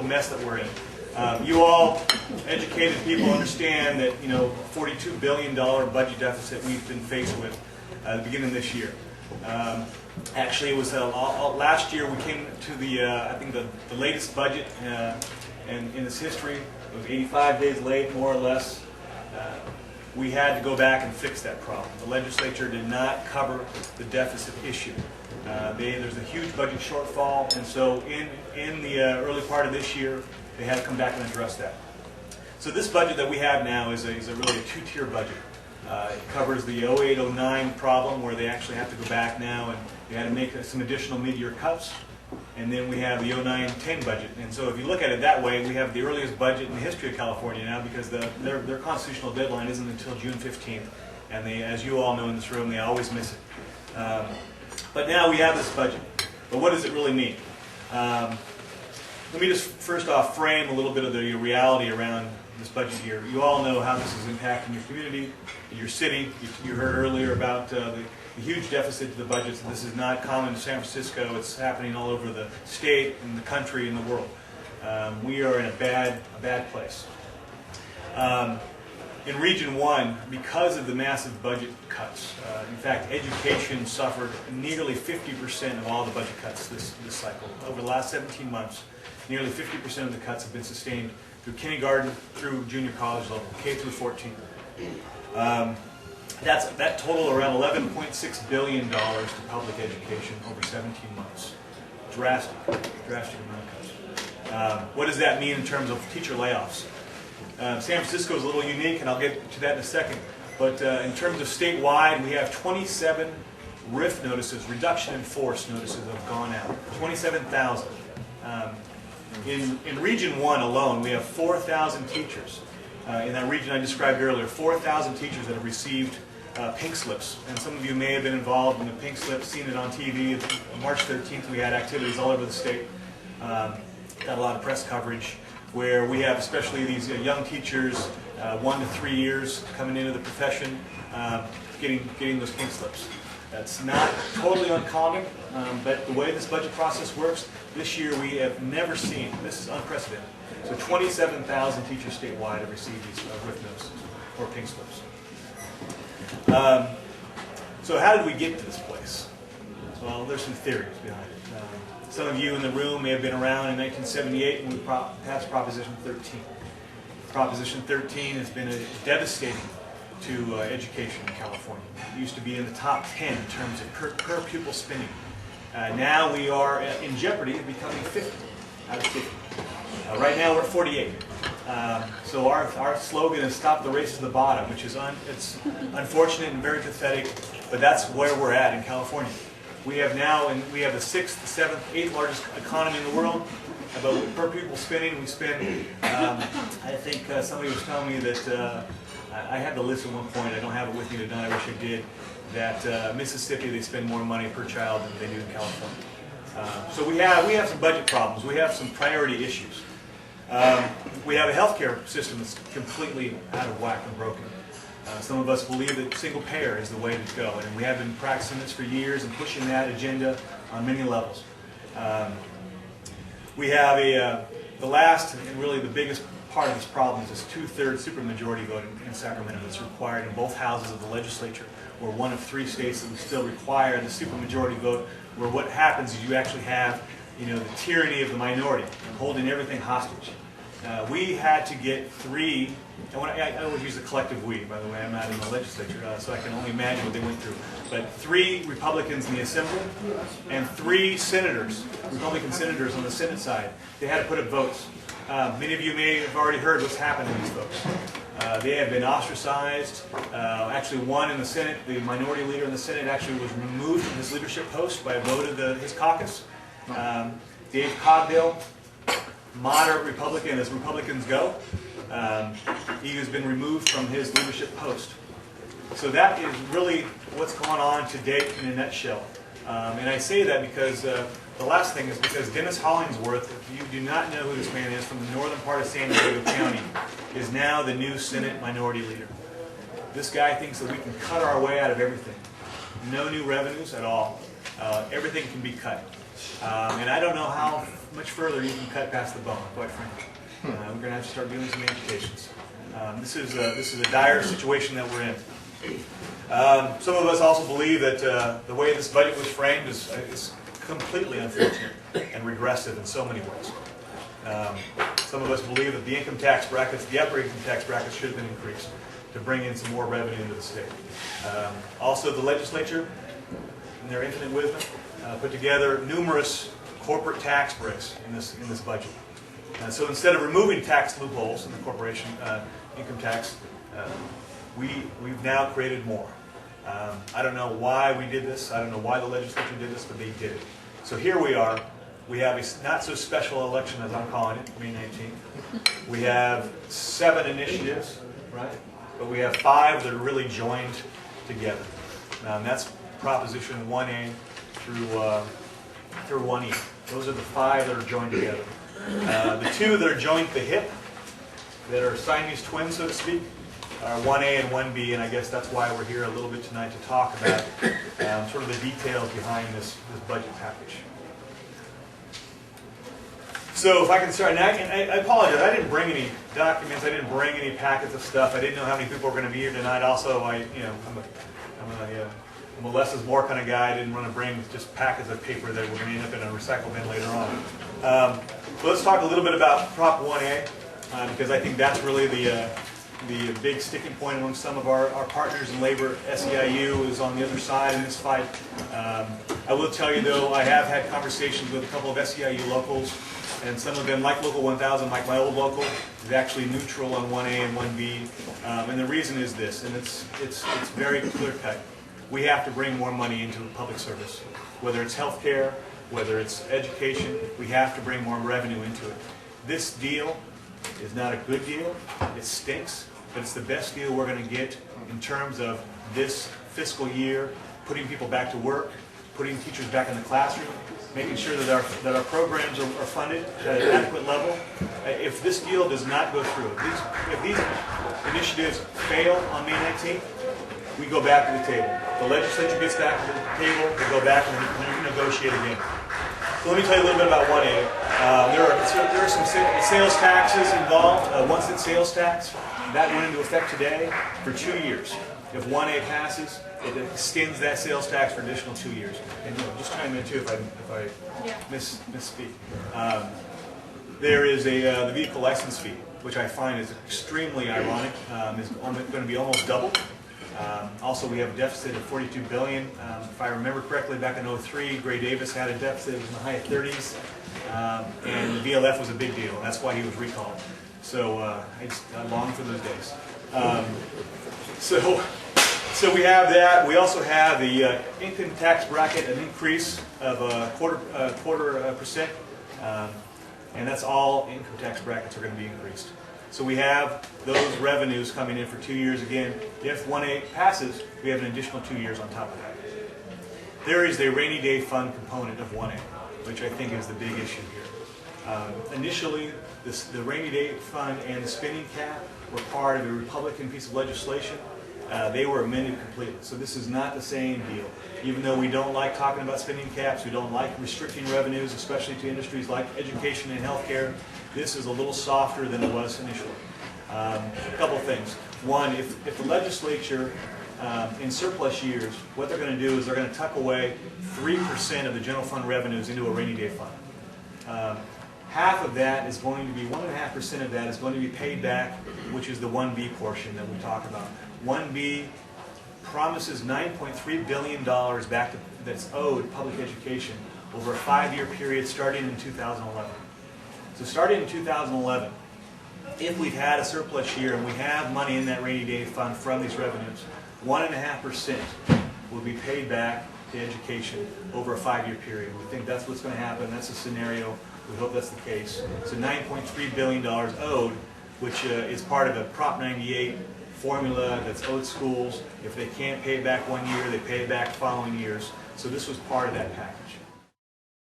mess that we're in. You all, educated people, understand that $42 billion budget deficit we've been faced with at the beginning of this year. Actually, it was last year we came to the I think the latest budget in its history. It was 85 days late, more or less. We had to go back and fix that problem. The legislature did not cover the deficit issue. There's a huge budget shortfall, and so in the early part of this year, they had to come back and address that. So this budget that we have now is really a two-tier budget. It covers the 08-09 problem, where they actually have to go back now and they had to make some additional mid-year cuts. And then we have the 09-10 budget. And so if you look at it that way, we have the earliest budget in the history of California now, because their constitutional deadline isn't until June 15th. And they, as you all know in this room, they always miss it. But now we have this budget. But what does it really mean? Let me just first off frame a little bit of the reality around this budget year. You all know how this is impacting your community, your city. You heard earlier about the huge deficit to the budgets. This is not common to San Francisco. It's happening all over the state and the country and the world. We are in a bad place. In Region 1, because of the massive budget cuts, in fact, education suffered nearly 50% of all the budget cuts this cycle. Over the last 17 months, nearly 50% of the cuts have been sustained through kindergarten through junior college level, K through 14. That total around $11.6 billion to public education over 17 months. Drastic amount of cuts. What does that mean in terms of teacher layoffs? San Francisco is a little unique, and I'll get to that in a second. But in terms of statewide, we have 27 RIF notices, reduction in force notices that have gone out. 27,000. In Region 1 alone, we have 4,000 teachers. In that region I described earlier, 4,000 teachers that have received pink slips. And some of you may have been involved in the pink slips, seen it on TV. On March 13th, we had activities all over the state. Got a lot of press coverage where we have especially these young teachers, 1 to 3 years coming into the profession, getting those pink slips. That's not totally uncommon, but the way this budget process works, this year we have never seen, this is unprecedented. So 27,000 teachers statewide have received these RIF notices, or pink slips. So how did we get to this place? Well, there's some theories behind it. Some of you in the room may have been around in 1978 when we passed Proposition 13. Proposition 13 has been devastating to education in California. It used to be in the top 10 in terms of per pupil spending. Now we are in jeopardy of becoming 50 out of 50. Right now we're at 48. So our slogan is "Stop the Race to the Bottom," which is it's unfortunate and very pathetic, but that's where we're at in California. We have now, and we have the 6th, 7th, 8th largest economy in the world. But per pupil spending, we spend. I think somebody was telling me that I had the list at one point. I don't have it with me tonight. I wish I did. That Mississippi, they spend more money per child than they do in California. So we have some budget problems. We have some priority issues. We have a healthcare system that's completely out of whack and broken. Some of us believe that single payer is the way to go, and we have been practicing this for years and pushing that agenda on many levels. We have the last and really the biggest part of this problem is this 2/3 supermajority vote in Sacramento that's required in both houses of the legislature. We're one of 3 states that we still require the supermajority vote, where what happens is you actually have the tyranny of the minority holding everything hostage. We had to get 3, and I always use the collective we, by the way, I'm not in the legislature, so I can only imagine what they went through. But 3 Republicans in the Assembly and 3 senators, Republican senators on the Senate side, they had to put up votes. Many of you may have already heard what's happened to these folks. They have been ostracized. Actually, one in the Senate, the minority leader in the Senate, actually was removed from his leadership post by a vote of his caucus. Dave Cogdill, moderate Republican as Republicans go, he has been removed from his leadership post. So that is really what's going on to date in a nutshell. And I say that because the last thing is because Dennis Hollingsworth, if you do not know who this man is, from the northern part of San Diego County, is now the new Senate minority leader. This guy thinks that we can cut our way out of everything. No new revenues at all. Everything can be cut. And I don't know how much further you can cut past the bone, quite frankly. We're going to have to start doing some amputations. This is a dire situation that we're in. Some of us also believe that the way this budget was framed is completely unfortunate and regressive in so many ways. Some of us believe that the income tax brackets, the upper income tax brackets, should have been increased to bring in some more revenue into the state. Also, the legislature, in their infinite wisdom, put together numerous corporate tax breaks in this budget. So instead of removing tax loopholes in the corporation income tax, we've now created more. I don't know why we did this. I don't know why the legislature did this, but they did it. So here we are. We have a not so special election, as I'm calling it, May 19th. We have 7 initiatives, right? But we have 5 that are really joined together. That's Proposition 1A through 1E. Those are the 5 that are joined together. The 2 that are joined at the hip, that are Siamese twins, so to speak, are 1A and 1B, and I guess that's why we're here a little bit tonight to talk about sort of the details behind this budget package. So if I can start, and I apologize, I didn't bring any documents, I didn't bring any packets of stuff, I didn't know how many people were going to be here tonight. Also, I'm a less is more kind of guy. I didn't want to bring just packets of paper that were going to end up in a recycle bin later on. So let's talk a little bit about Prop 1A, because I think that's really the big sticking point among some of our partners in labor. SEIU is on the other side in this fight. I will tell you, though, I have had conversations with a couple of SEIU locals, and some of them, like Local 1000, like my old local, is actually neutral on 1A and 1B. And the reason is this, and it's very clear-cut. We have to bring more money into public service. Whether it's health care, whether it's education, we have to bring more revenue into it. This deal is not a good deal. It stinks, but it's the best deal we're going to get in terms of this fiscal year, putting people back to work, putting teachers back in the classroom, making sure that our programs are funded at an adequate level. If this deal does not go through, if these initiatives fail on May 19th, we go back to the table. The legislature gets back to the table, we go back and we negotiate again. So let me tell you a little bit about 1A. There are some sales taxes involved. Once it's sales tax, that went into effect today for 2 years. If 1A passes, it extends that sales tax for additional 2 years. And just chime in too if I misspeak. There is the vehicle license fee, which I find is extremely ironic. It's going to be almost double. Also, we have a deficit of $42 billion. If I remember correctly, back in 2003, Gray Davis had a deficit in the high 30s, and the VLF was a big deal. That's why he was recalled. So I long for those days. So we have that. We also have the income tax bracket, an increase of a quarter percent, and that's all income tax brackets are going to be increased. So we have those revenues coming in for 2 years again. If 1A passes, we have an additional 2 years on top of that. There is the rainy day fund component of 1A, which I think is the big issue here. Initially, the rainy day fund and the spending cap were part of a Republican piece of legislation. They were amended completely. So this is not the same deal. Even though we don't like talking about spending caps, we don't like restricting revenues, especially to industries like education and healthcare, this is a little softer than it was initially. A couple of things. One, if the legislature in surplus years, what they're going to do is they're going to tuck away 3% of the general fund revenues into a rainy day fund. Half of that is going to be, 1.5% of that is going to be paid back, which is the 1B portion that we talk about. 1B promises $9.3 billion back that's owed public education over a 5-year period starting in 2011. So starting in 2011, if we've had a surplus year and we have money in that rainy day fund from these revenues, 1.5% will be paid back to education over a 5-year period. We think that's what's going to happen. That's a scenario. We hope that's the case. So $9.3 billion owed, which is part of a Prop 98 formula that's owed schools. If they can't pay it back 1 year, they pay it back following years. So this was part of that package.